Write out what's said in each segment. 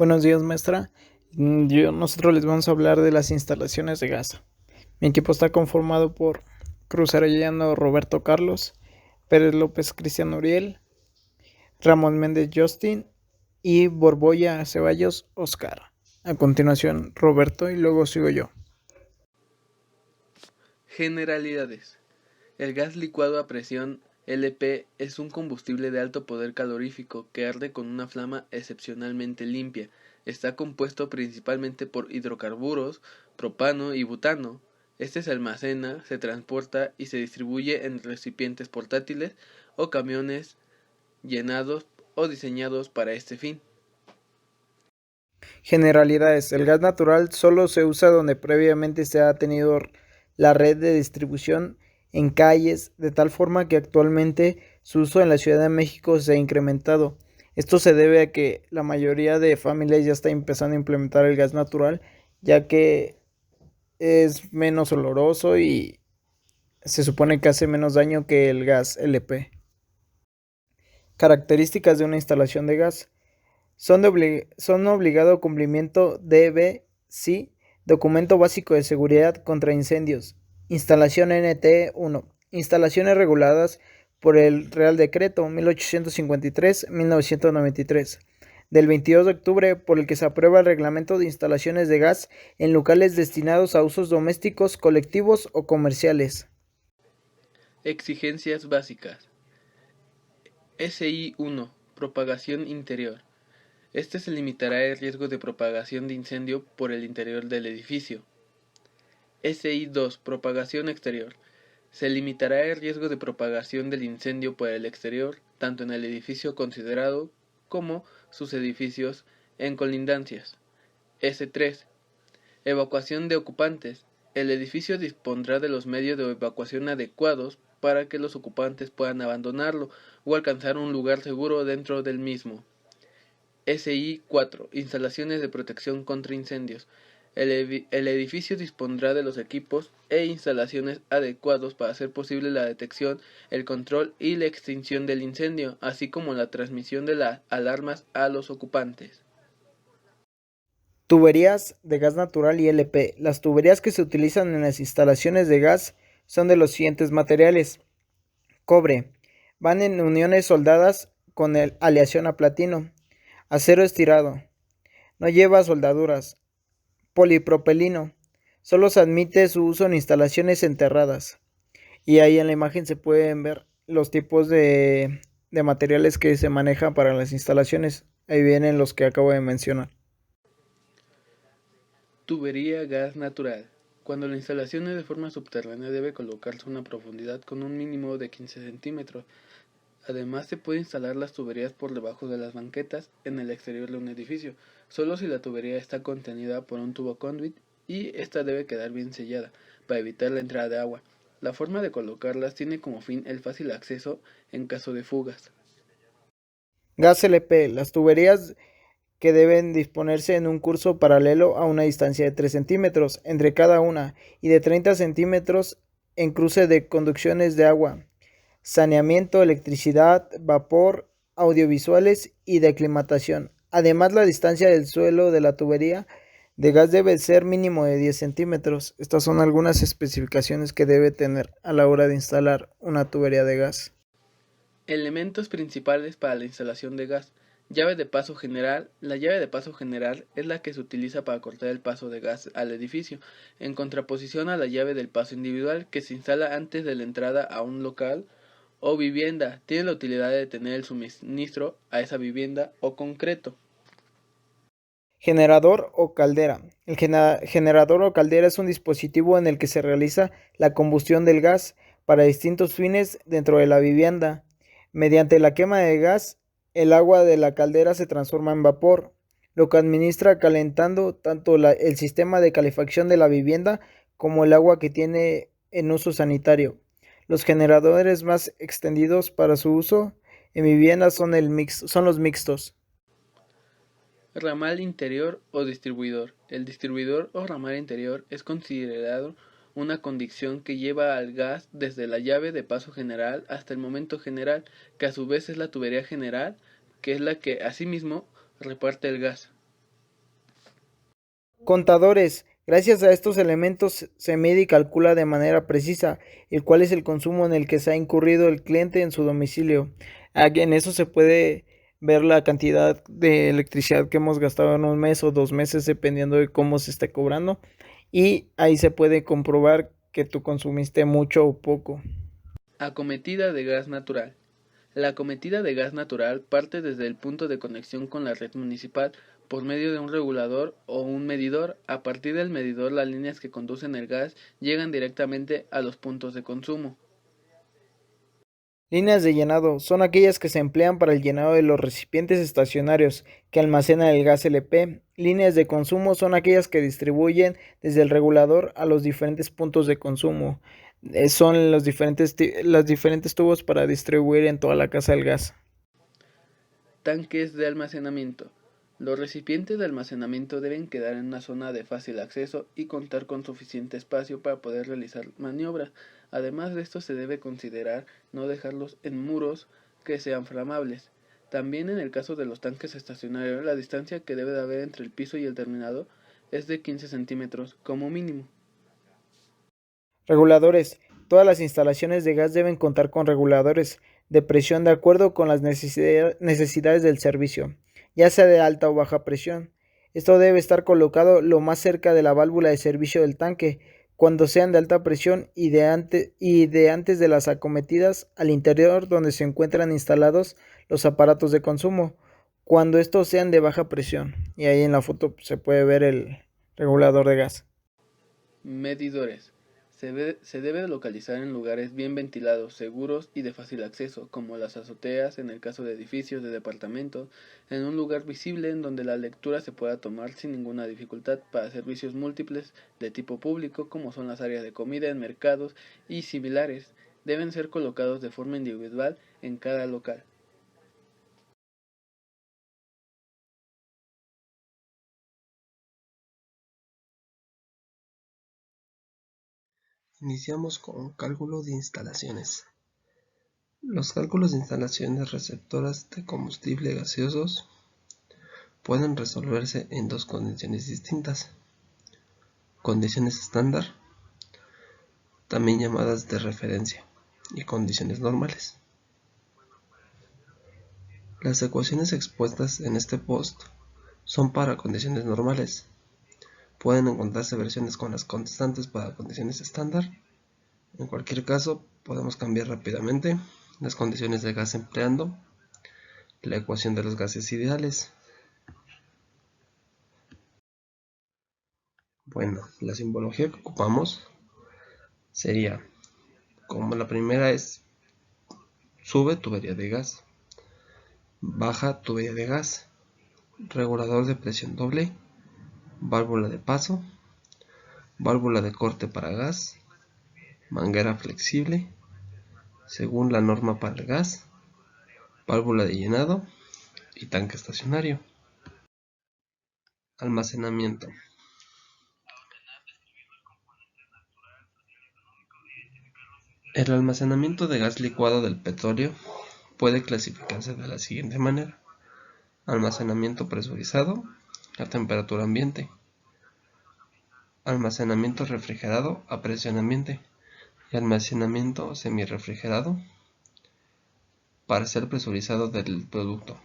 Buenos días, maestra. Nosotros les vamos a hablar de las instalaciones de gas. Mi equipo está conformado por Cruz Arellano Roberto Carlos, Pérez López Cristian Uriel, Ramón Méndez Justin y Borboya Ceballos Oscar. A continuación, Roberto y luego sigo yo. Generalidades. El gas licuado a presión LP es un combustible de alto poder calorífico que arde con una flama excepcionalmente limpia. Está compuesto principalmente por hidrocarburos, propano y butano. Este se almacena, se transporta y se distribuye en recipientes portátiles o camiones llenados o diseñados para este fin. Generalidades. El gas natural solo se usa donde previamente se ha tenido la red de distribución en calles, de tal forma que actualmente su uso en la Ciudad de México se ha incrementado. Esto se debe a que la mayoría de familias ya está empezando a implementar el gas natural, ya que es menos oloroso y se supone que hace menos daño que el gas LP. Características de una instalación de gas. Son obligado cumplimiento DBC, Documento Básico de Seguridad contra Incendios. Instalación NT1. Instalaciones reguladas por el Real Decreto 1853-1993 del 22 de octubre por el que se aprueba el Reglamento de Instalaciones de Gas en locales destinados a usos domésticos, colectivos o comerciales. Exigencias básicas. SI 1. Propagación interior. Este se limitará el riesgo de propagación de incendio por el interior del edificio. SI 2. Propagación exterior. Se limitará el riesgo de propagación del incendio por el exterior, tanto en el edificio considerado como sus edificios en colindancias. S3. Evacuación de ocupantes. El edificio dispondrá de los medios de evacuación adecuados para que los ocupantes puedan abandonarlo o alcanzar un lugar seguro dentro del mismo. SI 4. Instalaciones de protección contra incendios. El edificio dispondrá de los equipos e instalaciones adecuados para hacer posible la detección, el control y la extinción del incendio, así como la transmisión de las alarmas a los ocupantes. Tuberías de gas natural y LP. Las tuberías que se utilizan en las instalaciones de gas son de los siguientes materiales. Cobre. Van en uniones soldadas con aleación a platino. Acero estirado. No lleva soldaduras. Polipropileno. Solo se admite su uso en instalaciones enterradas. Y ahí en la imagen se pueden ver los tipos de materiales que se manejan para las instalaciones. Ahí vienen los que acabo de mencionar. Tubería gas natural. Cuando la instalación es de forma subterránea debe colocarse a una profundidad con un mínimo de 15 centímetros. Además se puede instalar las tuberías por debajo de las banquetas en el exterior de un edificio, solo si la tubería está contenida por un tubo conduit y esta debe quedar bien sellada para evitar la entrada de agua. La forma de colocarlas tiene como fin el fácil acceso en caso de fugas. Gas LP. Las tuberías que deben disponerse en un curso paralelo a una distancia de 3 centímetros entre cada una y de 30 centímetros en cruce de conducciones de agua, saneamiento, electricidad, vapor, audiovisuales y de aclimatación. Además, la distancia del suelo de la tubería de gas debe ser mínimo de 10 centímetros. Estas son algunas especificaciones que debe tener a la hora de instalar una tubería de gas. Elementos principales para la instalación de gas. Llave de paso general. La llave de paso general es la que se utiliza para cortar el paso de gas al edificio, en contraposición a la llave del paso individual que se instala antes de la entrada a un local o vivienda. Tiene la utilidad de tener el suministro a esa vivienda o concreto. Generador o caldera. El generador o caldera es un dispositivo en el que se realiza la combustión del gas para distintos fines dentro de la vivienda. Mediante la quema de gas, el agua de la caldera se transforma en vapor, lo que administra calentando tanto el sistema de calefacción de la vivienda como el agua que tiene en uso sanitario. Los generadores más extendidos para su uso en viviendas son los mixtos. Ramal interior o distribuidor. El distribuidor o ramal interior es considerado una conducción que lleva al gas desde la llave de paso general hasta el momento general, que a su vez es la tubería general, que es la que asimismo reparte el gas. Contadores. Gracias a estos elementos se mide y calcula de manera precisa el cuál es el consumo en el que se ha incurrido el cliente en su domicilio. Aquí en eso se puede ver la cantidad de electricidad que hemos gastado en un mes o 2 meses, dependiendo de cómo se esté cobrando. Y ahí se puede comprobar que tú consumiste mucho o poco. Acometida de gas natural. La acometida de gas natural parte desde el punto de conexión con la red municipal por medio de un regulador o un medidor. A partir del medidor, las líneas que conducen el gas llegan directamente a los puntos de consumo. Líneas de llenado son aquellas que se emplean para el llenado de los recipientes estacionarios que almacenan el gas LP. Líneas de consumo son aquellas que distribuyen desde el regulador a los diferentes puntos de consumo. Son los diferentes tubos para distribuir en toda la casa el gas. Tanques de almacenamiento. Los recipientes de almacenamiento deben quedar en una zona de fácil acceso y contar con suficiente espacio para poder realizar maniobras. Además de esto, se debe considerar no dejarlos en muros que sean flamables. También en el caso de los tanques estacionarios, la distancia que debe de haber entre el piso y el terminado es de 15 centímetros como mínimo. Reguladores. Todas las instalaciones de gas deben contar con reguladores de presión de acuerdo con las necesidades del servicio, ya sea de alta o baja presión. Esto debe estar colocado lo más cerca de la válvula de servicio del tanque, cuando sean de alta presión y de antes de las acometidas al interior donde se encuentran instalados los aparatos de consumo, cuando estos sean de baja presión. Y ahí en la foto se puede ver el regulador de gas. Medidores. Se debe localizar en lugares bien ventilados, seguros y de fácil acceso, como las azoteas en el caso de edificios de departamentos, en un lugar visible en donde la lectura se pueda tomar sin ninguna dificultad para servicios múltiples de tipo público, como son las áreas de comida en mercados y similares. Deben ser colocados de forma individual en cada local. Iniciamos con cálculo de instalaciones. Los cálculos de instalaciones receptoras de combustible gaseosos pueden resolverse en dos condiciones distintas. Condiciones estándar, también llamadas de referencia, y condiciones normales. Las ecuaciones expuestas en este post son para condiciones normales. Pueden encontrarse versiones con las constantes para condiciones estándar. En cualquier caso, podemos cambiar rápidamente las condiciones de gas empleando la ecuación de los gases ideales. Bueno, la simbología que ocupamos sería, como la primera es sube tubería de gas, baja tubería de gas, regulador de presión doble, válvula de paso, válvula de corte para gas, manguera flexible, según la norma para el gas, válvula de llenado y tanque estacionario. Almacenamiento. El almacenamiento de gas licuado del petróleo puede clasificarse de la siguiente manera: almacenamiento presurizado a temperatura ambiente, almacenamiento refrigerado a presión ambiente y almacenamiento semirrefrigerado para ser presurizado del producto.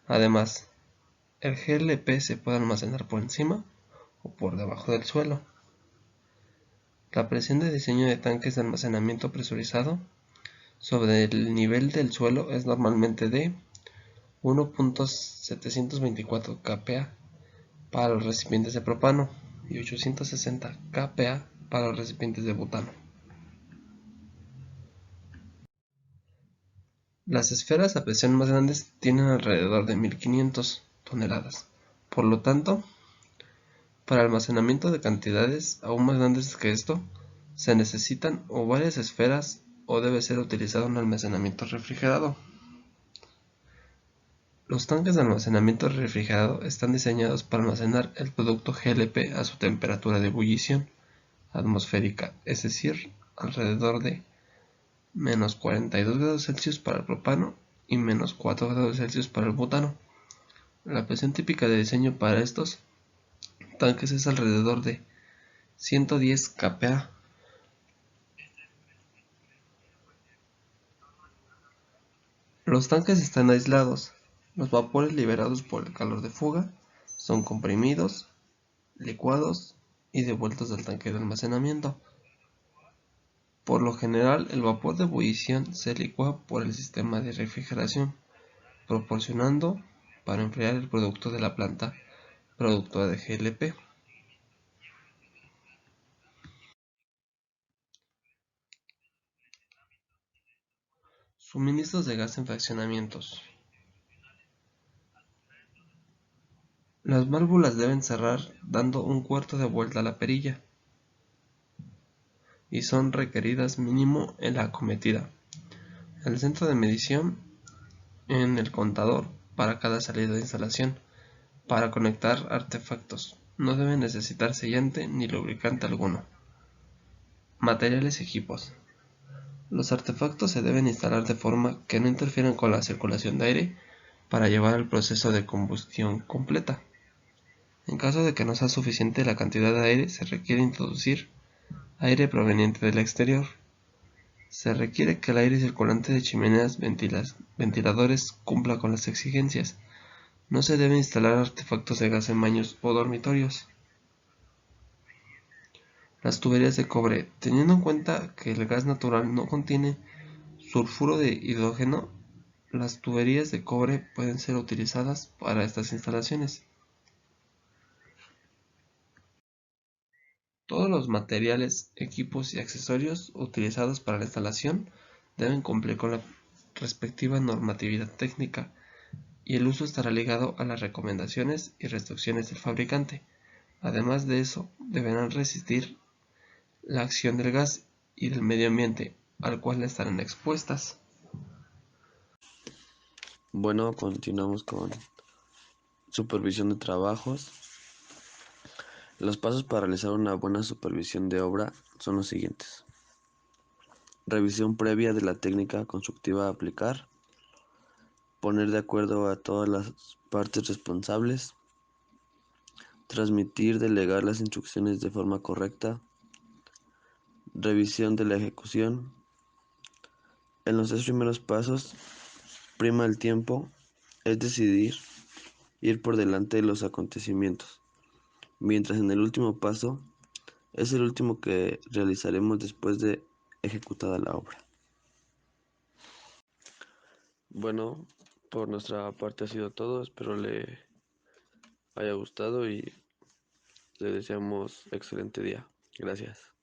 Además, el GLP se puede almacenar por encima o por debajo del suelo. La presión de diseño de tanques de almacenamiento presurizado sobre el nivel del suelo es normalmente de 1.724 kPa para los recipientes de propano y 860 kPa para los recipientes de butano. Las esferas a presión más grandes tienen alrededor de 1500 toneladas. Por lo tanto, para almacenamiento de cantidades aún más grandes que esto, se necesitan o varias esferas o debe ser utilizado un almacenamiento refrigerado. Los tanques de almacenamiento refrigerado están diseñados para almacenar el producto GLP a su temperatura de ebullición atmosférica, es decir, alrededor de menos 42 grados Celsius para el propano y menos 4 grados Celsius para el butano. La presión típica de diseño para estos tanques es alrededor de 110 kPa. Los tanques están aislados. Los vapores liberados por el calor de fuga son comprimidos, licuados y devueltos al tanque de almacenamiento. Por lo general, el vapor de ebullición se licúa por el sistema de refrigeración, proporcionando para enfriar el producto de la planta productora de GLP. Suministros de gas en fraccionamientos. Las válvulas deben cerrar dando un cuarto de vuelta a la perilla y son requeridas mínimo en la acometida. El centro de medición en el contador para cada salida de instalación. Para conectar artefactos no debe necesitar sellante ni lubricante alguno. Materiales y equipos. Los artefactos se deben instalar de forma que no interfieran con la circulación de aire para llevar el proceso de combustión completa. En caso de que no sea suficiente la cantidad de aire, se requiere introducir aire proveniente del exterior. Se requiere que el aire circulante de chimeneas ventiladores cumpla con las exigencias. No se debe instalar artefactos de gas en baños o dormitorios. Las tuberías de cobre. Teniendo en cuenta que el gas natural no contiene sulfuro de hidrógeno, las tuberías de cobre pueden ser utilizadas para estas instalaciones. Todos los materiales, equipos y accesorios utilizados para la instalación deben cumplir con la respectiva normatividad técnica y el uso estará ligado a las recomendaciones y restricciones del fabricante. Además de eso, deberán resistir la acción del gas y del medio ambiente al cual estarán expuestas. Bueno, continuamos con supervisión de trabajos. Los pasos para realizar una buena supervisión de obra son los siguientes. Revisión previa de la técnica constructiva a aplicar. Poner de acuerdo a todas las partes responsables. Transmitir, delegar las instrucciones de forma correcta. Revisión de la ejecución. En los 3 primeros pasos, prima el tiempo, es decidir, ir por delante de los acontecimientos, mientras en el último paso es el último que realizaremos después de ejecutada la obra. Bueno, por nuestra parte ha sido todo, espero le haya gustado y le deseamos excelente día. Gracias.